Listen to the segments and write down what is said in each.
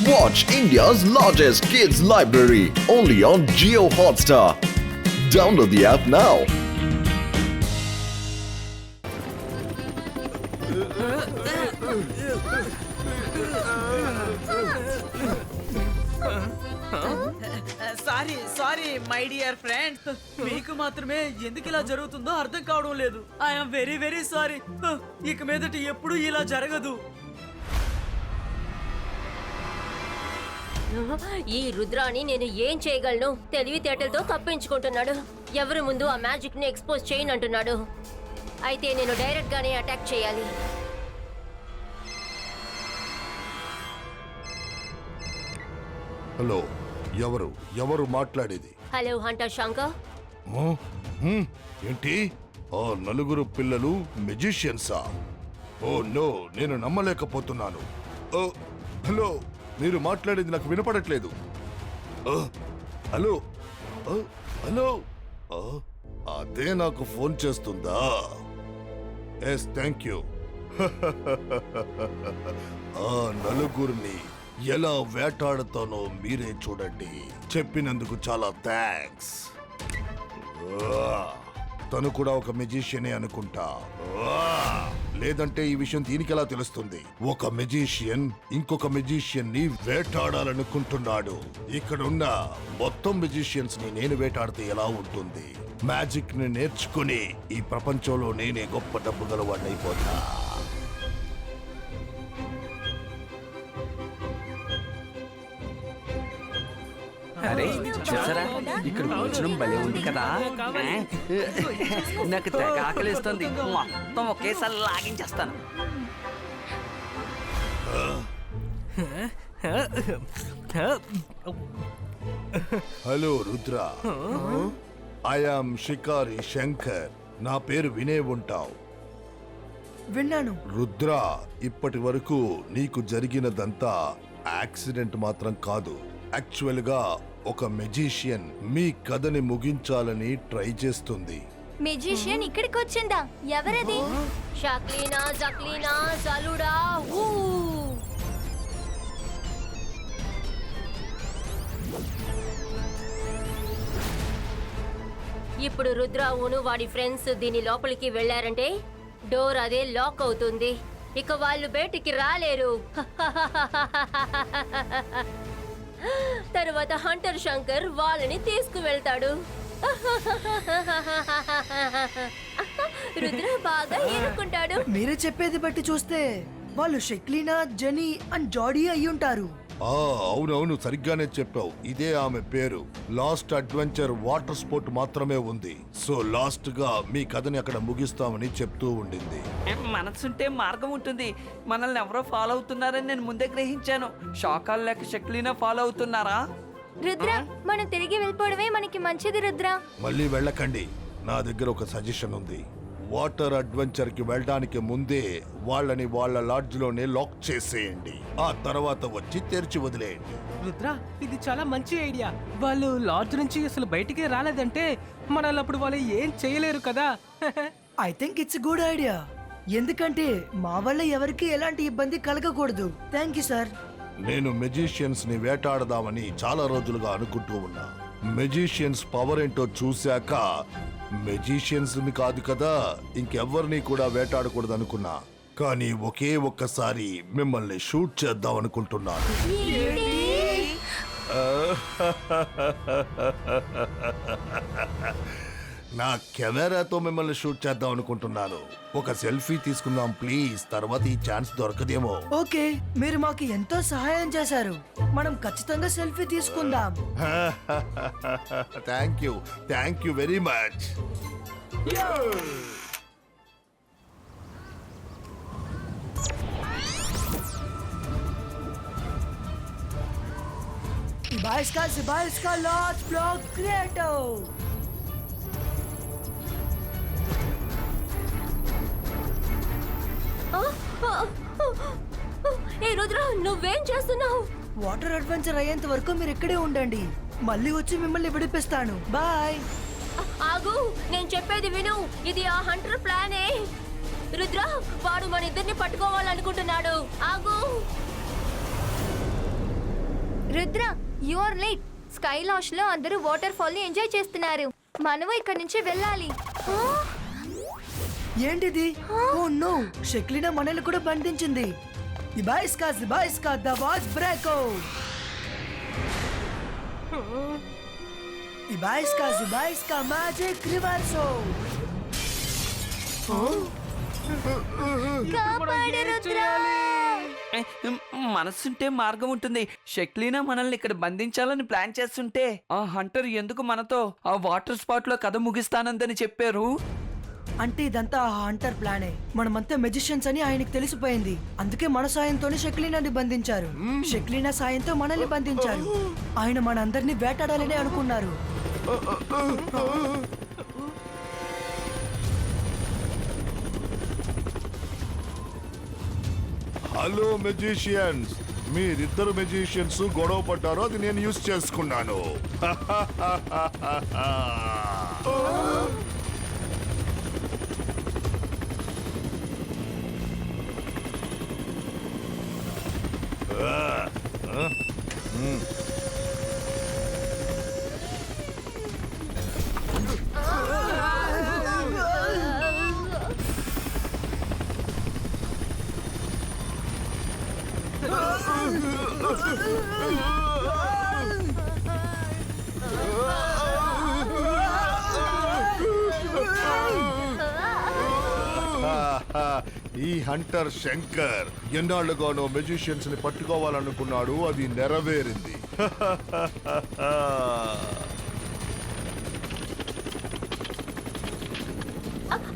Watch India's largest kids library only on Jio Hotstar. Download the app now. Sorry my dear friends, మీకు మాత్రమే ఎందుకు ఇలా జరుగుతుందో అర్థం కావడం లేదు. I'm very very sorry. ఇక మీదట ఎప్పుడు ఇలా జరగదు. ఈ రుద్రాని నేను ఏం చేయగలను? తెలివితేటలతో తప్పించుకుంటున్నాడు. ఎవరి ముందు ఆ మ్యాజిక్ ని ఎక్స్పోజ్ చేయనంటున్నాడు. అయితే నేను డైరెక్ట్ గానే అటాక్ చేయాలి. హలో, ఎవరు మాట్లాడేది? Hello Hunter Shankar. ఏంటి ఆ నలుగురు పిల్లలు మెజిషియన్సా? ఓ నో, నేను నమ్మలేకపోతున్నాను. హలో, మీరు మాట్లాడేది నాకు వినపడట్లేదు. హలో హలో, అదే నాకు ఫోన్ చేస్తుందా? Yes, thank you. ఆ నలుగురిని ఎలా వేటాడుతానో మీరే చూడండి. చెప్పినందుకు చాలా థ్యాంక్స్. తను కూడా ఒక మెజిషియనే అనుకుంటా. లేదంటే ఈ విషయం దీనికి ఎలా తెలుస్తుంది? ఒక మెజిషియన్ ఇంకొక మెజిషియన్ ని వేటాడాలనుకుంటున్నాడు. ఇక్కడున్న మొత్తం మెజిషియన్స్ ని నేను వేటాడితే ఎలా ఉంటుంది? మ్యాజిక్ ని నేర్చుకుని ఈ ప్రపంచంలో నేనే గొప్ప డబ్బు గలవాడిని అయిపోతా. అరే చూసారా, ఇక్కడ భోజనం భలే ఉంది కదా. నాకు తెగ ఆకలిస్తుంది. మొత్తం ఒకేసారి లాగించేస్తాను. Hello Rudra, I am Shikari Shankar. నా పేరు వినే ఉంటావు. విన్నాను. రుద్ర, ఇప్పటి వరకు నీకు జరిగినదంతా యాక్సిడెంట్ మాత్రం కాదు. యాక్చువల్ గా ఒక మెజిషియన్ మీ కథని ముగించాలని ట్రై చేస్తుంది. మెజిషియన్ ఇక్కడికి వచ్చిందా? ఎవరది? షాక్లీనా, జక్లీనా, జలుడా. ఇప్పుడు రుద్రావును వాడి ఫ్రెండ్స్ దీని లోపలికి వెళ్లారంటే డోర్ అదే లాక్ అవుతుంది. ఇక వాళ్ళు బయటికి రాలేరు. తరువాత హంటర్ శంకర్ వాళ్ళని తీసుకువెళ్తాడు. రుద్ర బాగా ఏరుకుంటాడు. మీరే చెప్పేది బట్టి చూస్తే వాళ్ళు షెక్లీనా, జెనీ అండ్ జాడీ అయ్యుంటారు. అవునవును, సరిగ్గానే చెప్పావు. ఇదే ఆమె పేరు. లాస్ట్ అడ్వెంచర్ వాటర్ స్పోర్ట్ మాత్రమే ఉంది. సో లాస్ట్ గా మీ కథని అక్కడ ముగిస్తామని చెప్తూ ఉండింది. మనసుంటే మార్గం ఉంటుంది. మనల్ని ఎవరో ఫాలో అవుతున్నారని నేను ముందే గ్రహించాను. షాకాలు లేక షక్లీనా ఫాలో అవుతున్నారా? రుద్ర, మనం తిరిగి వెళ్ళిపోవడమే మనకి మంచిది. రుద్ర, మళ్ళీ వెళ్ళకండి. నా దగ్గర ఒక సజెషన్ ఉంది. వాటర్ అడ్వెంచర్ కి వెళ్ళడానికి ముందే వాళ్ళని వాళ్ళ లాడ్జ్ లోనే లాక్ చేసేయండి. ఆ తర్వాత వచ్చి తెరిచి వదిలేయండి. రుద్ర, ఇది చాలా మంచి ఐడియా. వాళ్ళు లాడ్జ్ నుంచి అసలు బయటికి రాలేదంటే మనల్ని అప్పుడు వాళ్ళు ఏం చేయలేరు కదా. I think it's good idea. ఎందుకంటే మా వల్ల ఎవరికి ఎలాంటి ఇబ్బంది కలగకూడదు. Thank you sir. నేను మెజిషియన్స్ ని వేటాడదామని చాలా రోజులుగా అనుకుంటూ ఉన్నా. మెజిషియన్స్ పవర్ ఏంటో చూశాక మెజిషియన్స్ ని కాదు కదా, ఇంకెవ్వరిని కూడా వేటాడకూడదు అనుకున్నా. కానీ ఒకే ఒక్కసారి మిమ్మల్ని షూట్ చేద్దాం అనుకుంటున్నాను. నా కెమెరాతో మిమ్మల్ని షూట్ చేద్దాం అనుకుంటున్నాను. ఒక సెల్ఫీ తీసుకుందాం ప్లీజ్. తర్వాత ఈ ఛాన్స్ దొరకదేమో. ఓకే, మీరు మాకు ఎంతో సహాయం చేశారు. మనం ఖచ్చితంగా సెల్ఫీ తీసుకుందాం. Thank you very much. Zibaisca Lodge Vlog Creator. ఏ రుద్ర, నువ్వేం చేస్తున్నావు? వాటర్ అడ్వెంచర్ అయ్యేంత వరకు మీరు ఇక్కడే ఉండండి. మళ్ళీ వచ్చి మిమ్మల్ని విడిపిస్తాను. బాయ్. ఆగు, నేను చెప్పేది విను. ఇది ఆ హంటర్ ప్లానే. రుద్ర, వాడు మన ఇద్దరిని పట్టుకోవాలనుకుంటున్నాడు. ఆగు. Rudra you are late. స్కై లాష్ లో అందరూ వాటర్ ఫాల్ ని ఎంజాయ్ చేస్తున్నారు. మనము ఇక్కడ నుంచి వెళ్ళాలి. ఏంటిది? ఓ నో, షెక్లినా మనల్ని కూడా బంధించింది. జిబాయిస్కా ద వాచ్ బ్రేకో. జిబాయిస్కా మ్యాజిక్ రివర్సో. కాపాడు రుద్ర. మనసుంటే మార్గం ఉంటుంది. షెక్లీనా మనల్ని ఇక్కడ బంధించాలని ప్లాన్ చేస్తుంటే ఆ హంటర్ ఎందుకు మనతో ఆ వాటర్ స్పాట్ లో కథ ముగిస్తానందని చెప్పారు? అంటే ఇదంతా ఆ హంటర్ ప్లానే. మనమంతా మెజిషియన్స్ అని ఆయనకు తెలిసిపోయింది. అందుకే మన సాయంతోనే షెక్లీనాని బంధించారు. షెక్లీనా సాయంతో మనల్ని బంధించారు. ఆయన మనందరినీ వేటాడాలని అనుకున్నారు. హలో మెజిషియన్స్, మీరిద్దరు మెజిషియన్స్ గొడవ పడ్డారో అది నేను యూజ్ చేసుకున్నాను. ఈ హంటర్ శంకర్ ఎన్నాళ్ళుగానో మెజిషియన్స్ ని పట్టుకోవాలనుకున్నాడు. అది నెరవేరింది.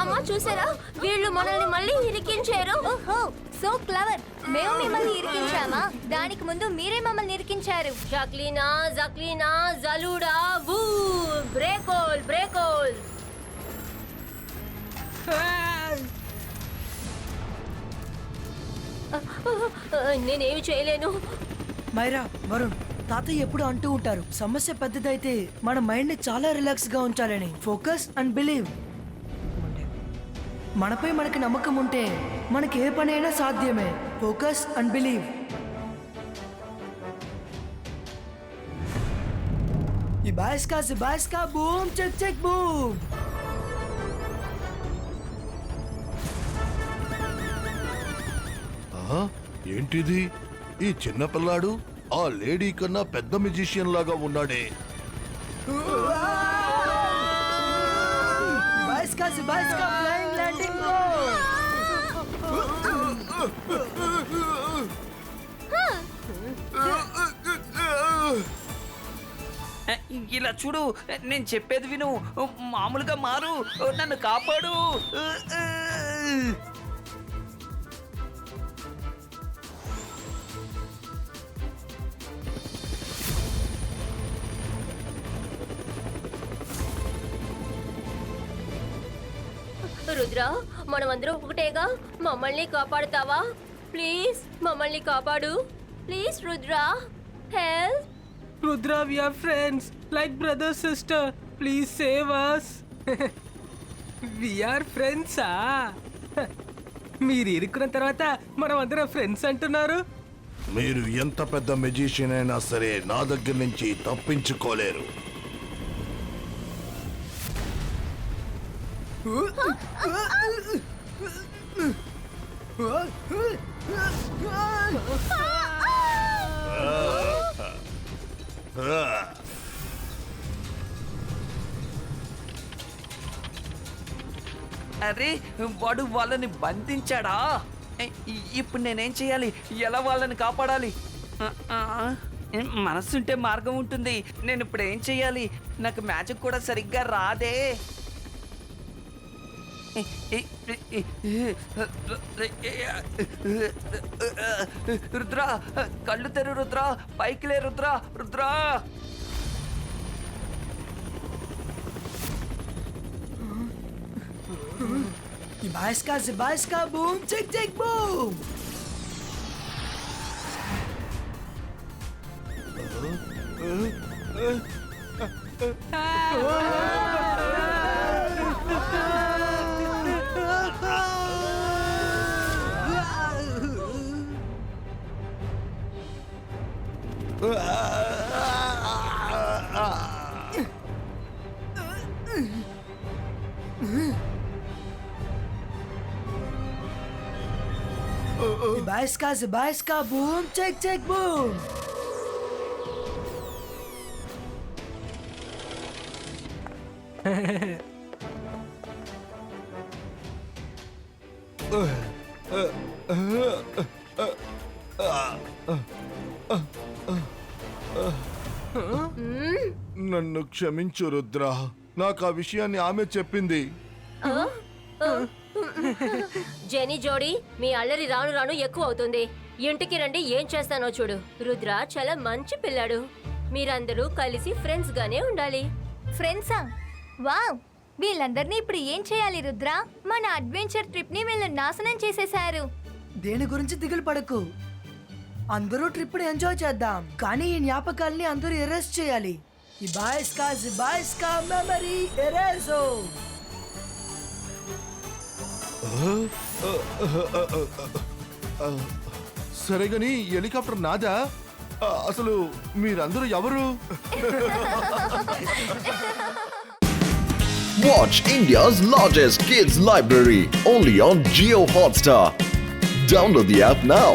అమ్మా చూసారా, వీళ్ళు మనల్ని మళ్ళీ ఇరికించారు. ఓహో సో క్లవర్. మేము మిమ్మల్ని ఇరికించామా? దానికి ముందు మీరే మమ్మల్ని ఇరికించారు. జక్లీనా జలూడా వూ బ్రేకోల్. నేనేమి చేయలేను. మైరా, వరుణ్, తాతయ్య ఎప్పుడు అంటూ ఉంటారు, సమస్య పెద్దదైతే మన మైండ్ ని చాలా రిలాక్స్ గా ఉంచాలని. Focus and believe. మనపై మనకి నమ్మకం ఉంటే మనకి ఏ పనైనా సాధ్యమే. Focus and believe. జిబాయిస్కా బూమ్ చెక్ బూమ్. ఏంటిది? ఈ చిన్న పిల్లాడు ఆ లేడీ కన్నా పెద్ద మెజిషియన్ లాగా ఉన్నాడే. జిబాయిస్కా ఫ్లయింగ్ ల్యాండింగ్ గో. ఇలా చూడు, నేను చెప్పేది విను. మామూలుగా మారు, నన్ను కాపాడు. రుద్ర, మనమందరం ఒకటేగా. మమ్మల్ని కాపాడుతావా? ప్లీజ్ మమ్మల్ని కాపాడు. Please Rudra, help. Rudra, we are friends like brother sister. Please save us. We are friends. మీరు ఇరుక్కున్న తర్వాత మనం అందరం ఫ్రెండ్స్ అంటున్నారు. మీరు ఎంత పెద్ద మెజిషియన్ అయినా సరే నా దగ్గర నుంచి తప్పించుకోలేరు. అరే, వాడు వాళ్ళని బంధించాడా? ఇప్పుడు నేనేం చేయాలి? ఎలా వాళ్ళని కాపాడాలి? మనసుంటే మార్గం ఉంటుంది. నేను ఇప్పుడు ఏం చేయాలి? నాకు మ్యాజిక్ కూడా సరిగ్గా రాదే. రుద్ర, కళ్ళు తెరు రుద్ర, పైకి లే రుద్ర. జిబాయిస్కా boom check boom. Zibaiska, boom, check, boom. నన్ను క్షమించు రుద్ర, నాకు ఆ విషయాన్ని ఆమె చెప్పింది. జెనీ జోడీ, మీ అల్లరి రాను రాను ఎక్కువ అవుతుంది. ఇంటికి రండి, ఏం చేస్తానో చూడు. రుద్ర చాలా మంచి పిల్లాడు. మీరందరూ కలిసి ఫ్రెండ్స్ గానే ఉండాలి. ఫ్రెండ్సా? వావ్! వీళ్ళందరినీ ఇప్పుడు ఏం చేయాలి రుద్ర? మన అడ్వెంచర్ ట్రిప్ ని వీళ్ళు నాశనం చేసేశారు. దేని గురించి దిగులు పడకు, అందరూ ట్రిప్ ని ఎంజాయ్ చేద్దాం. కానీ ఈ జ్ఞాపకాల్ని అందరూ ఎరేస్ చేయాలి. Zibaiska memory eraso. సరేగాని హెలికాప్టర్ నాదా? అసలు మీరందరూ ఎవరు? Watch India's largest kids library only on Jio Hotstar. Download the app now.